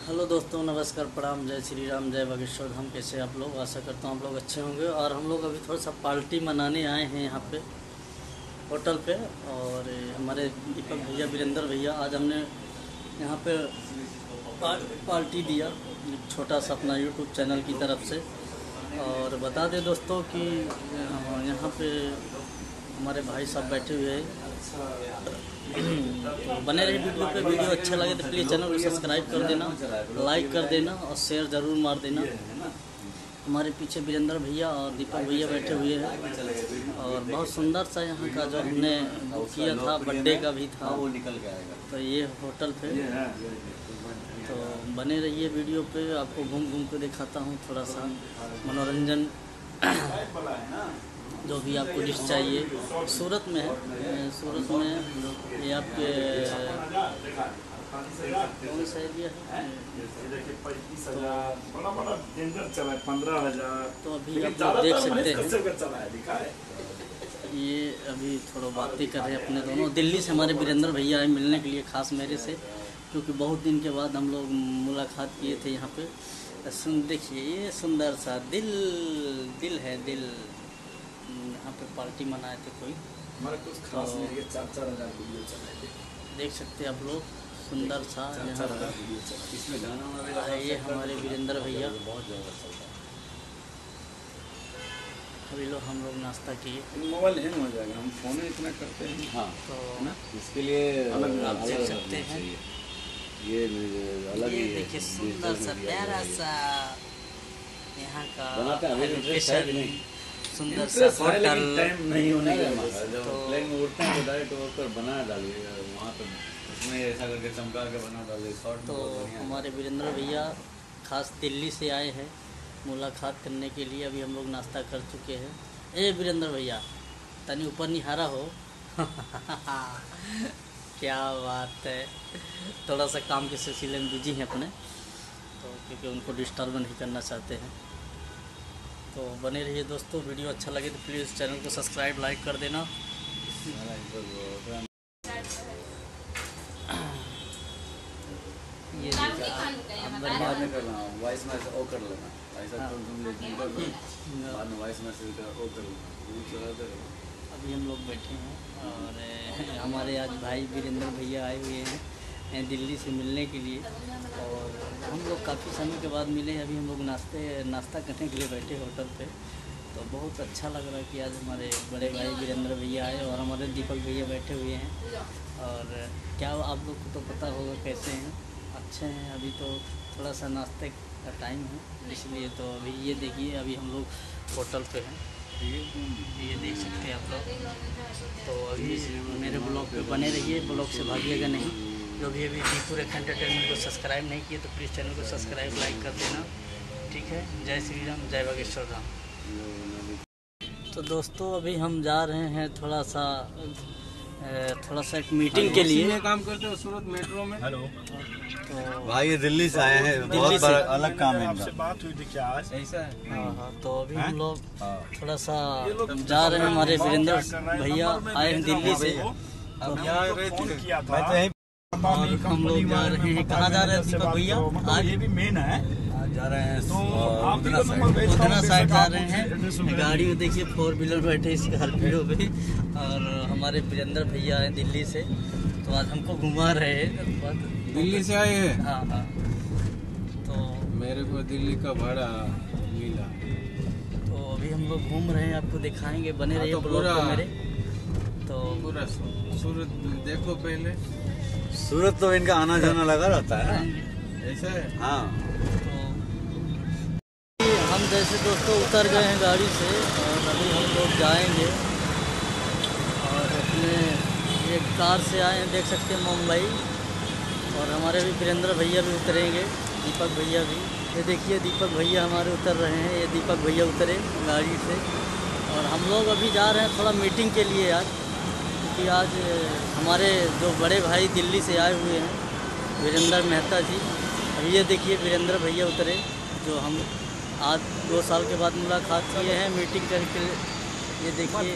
Hello दोस्तों, नमस्कार, प्रणाम, जय श्री राम, जय बागेश्वर धाम। कैसे आप लोग? आशा करता हूँ आप लोग अच्छे होंगे। और हम लोग अभी थोड़ा सा पार्टी मनाने आए हैं यहाँ पे होटल पे। और हमारे दीपक भैया, वीरेंद्र भैया, आज हमने यहाँ पे पार्टी दिया छोटा सा अपना यूट्यूब चैनल की तरफ से। और बता दें दोस्तों कि यहाँ पे हमारे भाई साहब बैठे हुए हैं। तो बने रहे वीडियो पे। वीडियो अच्छा लगे तो प्लीज़ चैनल को सब्सक्राइब कर देना, लाइक कर देना और शेयर ज़रूर मार देना। हमारे पीछे वीरेंद्र भैया और दीपक भैया बैठे हुए हैं। और बहुत सुंदर सा यहाँ का जो हमने बुक किया था, बर्थडे का भी था, तो ये होटल पे। तो बने रहिए वीडियो पे, आपको घूम घूम के दिखाता हूँ थोड़ा सा मनोरंजन। जो भी आपको डिश चाहिए सूरत में है। सूरत में ये आपके कौन सा एरिया है? तो अभी आप लोग देख सकते हैं, ये अभी थोड़ा बातें कर रहे हैं अपने दोनों। दिल्ली से हमारे वीरेंद्र भैया आए मिलने के लिए खास मेरे से, क्योंकि बहुत दिन के बाद हम लोग मुलाकात किए थे यहाँ पे। देखिए ये सुंदर सा दिल है, दिल। यहाँ पे पार्टी मनाए थे कोई, हमारे कुछ खास नहीं है। 4-4 हज़ार वीडियो चलाए थे। देख सकते हैं आप लोग, सुंदर सा यहाँ का। इसमें गाना ये हमारे वीरेंद्र भैया। बहुत ज़्यादा चलता है। अभी लोग हम लोग नाश्ता किए। मोबाइल हैंग हो जाएगा, हम फ़ोन इतना करते हैं। हाँ, तो ना इसके लिए अलग आप देख सकते हैं। ये अलग ही देखिए सुंदर सा प्यारा सा यहाँ का बनाते हैं। सुंदर सा होटल। टाइम नहीं होने का जब प्लेन में उठते हैं तो डायरेक्ट ऊपर बना डालिए वहाँ पे, उसमें ऐसा करके चमका के बना डालिए शॉर्ट। तो हमारे वीरेंद्र भैया खास दिल्ली से आए हैं मुलाकात करने के लिए। अभी हम लोग नाश्ता कर चुके हैं। ए वीरेंद्र भैया, तनी ऊपर निहारा हो। क्या बात है। थोड़ा सा काम के सिलसिले में बिजी हैं अपने, तो क्योंकि उनको डिस्टर्ब नहीं करना चाहते हैं। तो बने रहिए दोस्तों। वीडियो अच्छा लगे तो प्लीज़ चैनल को सब्सक्राइब, लाइक कर देना। ये वॉइस मैसेज ओ कर लेना, ऐसा तुम बाद में वॉइस मैसेज का ओ कर लेना। अभी हम लोग बैठे हैं और हमारे आज भाई वीरेंद्र भैया आए हुए हैं दिल्ली से मिलने के लिए। और हम लोग काफ़ी समय के बाद मिले हैं। अभी हम लोग नाश्ता करने के लिए बैठे होटल पे। तो बहुत अच्छा लग रहा है कि आज हमारे बड़े भाई वीरेंद्र भैया आए और हमारे दीपक भैया बैठे हुए हैं। और क्या आप लोग को तो पता होगा कैसे हैं, अच्छे हैं। अभी तो थोड़ा सा नाश्ते का टाइम है, इसलिए तो अभी ये देखिए, अभी हम लोग होटल पे हैं। ये देख सकते हैं आप लोग। तो अभी मेरे ब्लॉग पे बने रहिए, ब्लॉग से भागिएगा नहीं। जो भी अभी दीपू रेखा एंटरटेनमेंट को सब्सक्राइब नहीं किए तो प्लीज़ चैनल को सब्सक्राइब, लाइक कर देना। ठीक है। जय श्री राम, जय बागेश्वर धाम। तो दोस्तों अभी हम जा रहे हैं थोड़ा सा एक मीटिंग के लिए। काम करते हो सूरत मेट्रो में। हेलो तो भाई, ये दिल्ली से आए हैं, बहुत बड़ा अलग काम है। आपसे बात हुई थी क्या आज? ऐसा है। हाँ, तो अभी हम लोग थोड़ा सा जा रहे हैं। हमारे वीरेंद्र भैया आए हैं दिल्ली से। अब यहाँ फोन किया था। और हम लोग जा रहे हैं, कहाँ जा रहे हैं दीपक भैया? आज ये भी मेन है, जा रहे हैं तो आप भी नंबर भेजता हूं, उधना साइड जा रहे एड्रेस हैं। गाड़ी में देखिए 4 व्हीलर बैठे स्कॉर्पियो पे। और हमारे वीरेंद्र भैया हैं दिल्ली से, तो आज हमको घुमा रहे हैं। दिल्ली से आए हैं। हाँ हाँ। तो मेरे को दिल्ली का भाड़ा मिला। तो अभी हम लोग घूम रहे हैं, आपको दिखाएंगे। बने रहिए ब्लॉग पे मेरे। तो पूरा सूरत देखो पहले। सूरत तो इनका आना जाना लगा रहता है ना, ऐसा है। हाँ, तो हम जैसे दोस्तों उतर गए हैं गाड़ी से और अभी हम लोग जाएंगे। और अपने एक कार से आए हैं, देख सकते हैं, मुंबई। और हमारे भी वीरेंद्र भैया भी उतरेंगे, दीपक भैया भी। ये देखिए दीपक भैया हमारे उतर रहे हैं। ये दीपक भैया उतरे गाड़ी से। और हम लोग अभी जा रहे हैं थोड़ा मीटिंग के लिए आज, क्योंकि आज हमारे जो बड़े भाई दिल्ली से आए हुए हैं, वीरेंद्र मेहता जी। अभी ये देखिए वीरेंद्र भैया उतरे, जो हम आज 2 साल के बाद मुलाकात किए हैं मीटिंग करके। ये देखिए